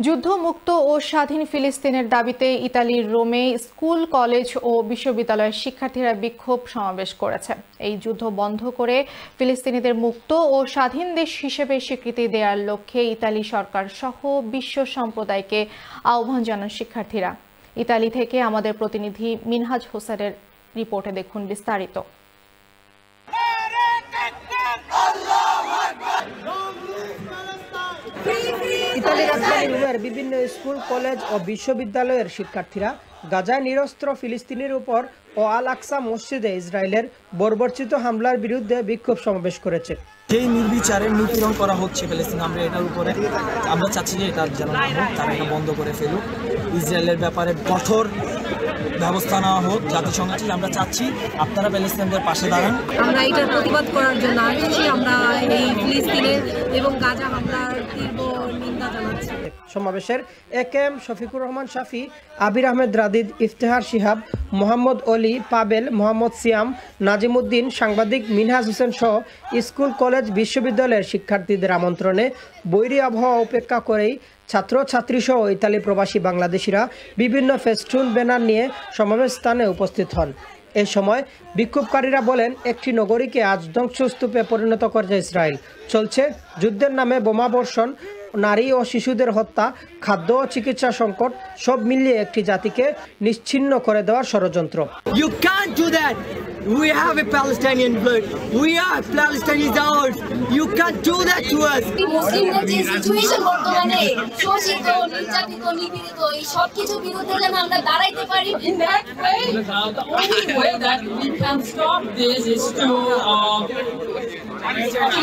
যুদ্ধমুক্ত ও স্বাধীন ফিলিস্তিনের দাবিতে ইতালির রোমে স্কুল, কলেজ ও বিশ্ববিদ্যালয়ের শিক্ষার্থীরা বিক্ষোভ সমাবেশ করেছে। এই যুদ্ধ বন্ধ করে ফিলিস্তিনিদের মুক্ত ও স্বাধীন দেশ হিসেবে স্বীকৃতি দেওয়ার লক্ষ্যে ইতালি সরকার সহ বিশ্ব সম্প্রদায়কে আহ্বান জানান শিক্ষার্থীরা। ইতালি থেকে আমাদের প্রতিনিধি মিনহাজ হোসেনের রিপোর্টে দেখুন বিস্তারিত। ইতালির রাজধানী রোমের বিভিন্ন স্কুল, কলেজ ও বিশ্ববিদ্যালয়ের শিক্ষার্থীরা গাজায় নিরস্ত্র ফিলিস্তিনির উপর ও আল আকসা মসজিদে ইসরায়েলের বর্বরচিত হামলার বিরুদ্ধে বিক্ষোভ সমাবেশ করেছে। যেই নির্বিচারে নিপীড়ন করা হচ্ছে ফিলিস্তিন, আমরা এটার উপরে আমরা চাচ্ছি যে এটা যেন তারা এটা বন্ধ করে ফেলুক। ইসরায়েলের ব্যাপারে কঠোর ব্যবস্থা নেওয়া হোক জাতিসংঘ থেকে। আমরা চাচ্ছি আপনারা ফিলিস্তিনদের পাশে দাঁড়ান। আমরা এটার প্রতিবাদ করার জন্য আসছি। আমরা এই ফিলিস্তিনের এবং গাজা হামলার তীব্র নিন্দা জানাচ্ছি। সমাবেশের একেএম শফিকুর রহমান শাফি, আবির আহমেদ রাদিদ, ইফতেহার শিহাব, মোহাম্মদ অলি, পাবেল, মোহাম্মদ সিয়াম, নাজিমুদ্দিন, সাংবাদিক মিনহাজ হোসেন সহ স্কুল, কলেজ, বিশ্ববিদ্যালয়ের শিক্ষার্থীদের আমন্ত্রণে বৈরী আবহাওয়া উপেক্ষা করেই ছাত্রছাত্রী সহ ইতালি প্রবাসী বাংলাদেশিরা বিভিন্ন ফেস্টুন ব্যানার নিয়ে সমাবেশ স্থানে উপস্থিত হন। এই সময় বিক্ষোভকারীরা বলেন, একটি নগরীকে আজ ধ্বংসস্তূপে পরিণত করেছে ইসরায়েল। চলছে যুদ্ধের নামে বোমাবর্ষণ, নারী ও শিশুদের হত্যা, খাদ্য ও চিকিৎসা সংকট, সব মিলিয়ে একটি জাতিকে নিশ্চিহ্ন করে দেওয়ার ষড়যন্ত্র। You can't do that. We have a Palestinian blood. We are Palestinians ours. You can't do that to us. মুসলিমদের যে সিচুয়েশন বর্তমানে শোষিত, নির্যাতিত, নিপীড়িত, এই সব কিছুর বিরুদ্ধে যেন আমরা দাঁড়াইতে পারি। In that way, the only way that we can stop this is to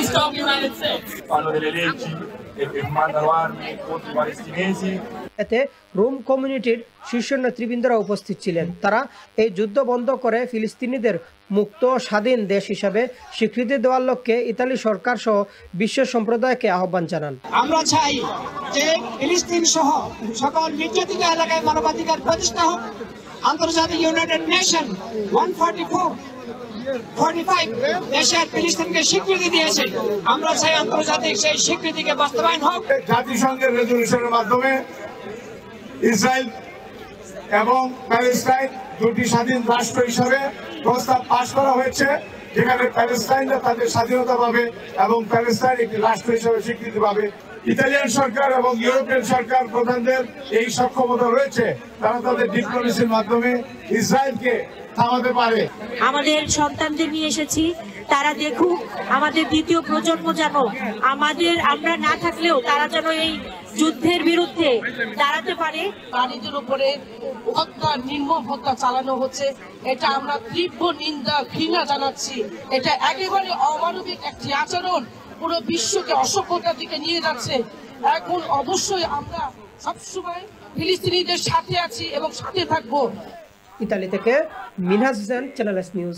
stop the United States. Fanno delle leggi e mandano armi contro i palestinesi. এতে রোম কমিউনিটির শীর্ষ নেতৃবৃন্দরা উপস্থিত ছিলেন। তারা এই যুদ্ধ বন্ধ করে ফিলিস্তিনিদের মুক্ত ও স্বাধীন দেশ হিসাবে স্বীকৃতি দেওয়ার লক্ষ্যে ইতালি সরকার সহ বিশ্ব সম্প্রদায়কে আহ্বান জানান। আমরা চাই যে ফিলিস্তিন সহ সকল নির্যাতিত এলাকায় মানবাধিকার প্রতিষ্ঠা হোক। আন্তর্জাতিক ইউনাইটেড নেশন 145 দেশের ফিলিস্তিনকে স্বীকৃতি দিয়েছে। আমরা চাই আন্তর্জাতিক সেই স্বীকৃতিকে বাস্তবায়ন হোক। জাতিসংঘের রেজলিউশনের মাধ্যমে ইসরায়েল এবং প্যালেস্টাইন দুটি স্বাধীন রাষ্ট্র হিসাবে প্রস্তাব পাশ করা হয়েছে, যেখানে প্যালেস্টাইনরা তাদের স্বাধীনতা পাবে এবং প্যালেস্টাইন একটি রাষ্ট্র হিসাবে স্বীকৃতি পাবে। ইতালিয়ান সরকার এবং ইউরোপিয়ান সরকার প্রধানদের এই সক্ষমতা রয়েছে, তারা তাদের ডিপ্লোমেসির মাধ্যমে ইসরায়েলকে থামাতে পারে। আমাদের সন্তানদের নিয়ে এসেছি, তারা দেখুক আমাদের দ্বিতীয় প্রজন্ম যেন আমরা না থাকলেও তারা যেন এই যুদ্ধের বিরুদ্ধে দাঁড়াতে পারে। নারীদের উপরে হত্যা, নির্মম হত্যা চালানো হচ্ছে, এটা আমরা তীব্র নিন্দা, ঘৃণা জানাচ্ছি। এটা একেবারে অমানবিক একটি আচরণ, পুরো বিশ্বকে অসভ্যতার দিকে নিয়ে যাচ্ছে। এখন অবশ্যই আমরা সবসময় ফিলিস্তিনিদের সাথে আছি এবং সাথে থাকবো। ইতালি থেকে Minhaj Hossain, channel S news.